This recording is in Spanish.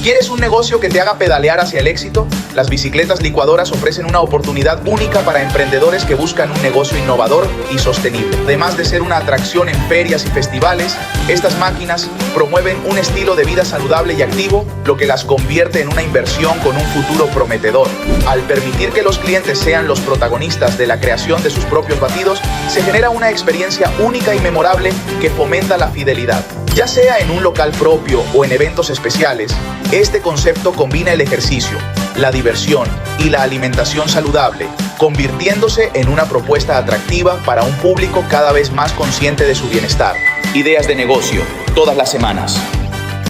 ¿Quieres un negocio que te haga pedalear hacia el éxito? Las bicicletas licuadoras ofrecen una oportunidad única para emprendedores que buscan un negocio innovador y sostenible. Además de ser una atracción en ferias y festivales, estas máquinas promueven un estilo de vida saludable y activo, lo que las convierte en una inversión con un futuro prometedor. Al permitir que los clientes sean los protagonistas de la creación de sus propios batidos, se genera una experiencia única y memorable que fomenta la fidelidad. Ya sea en un local propio o en eventos especiales, este concepto combina el ejercicio, la diversión y la alimentación saludable, convirtiéndose en una propuesta atractiva para un público cada vez más consciente de su bienestar. Ideas de negocio, todas las semanas.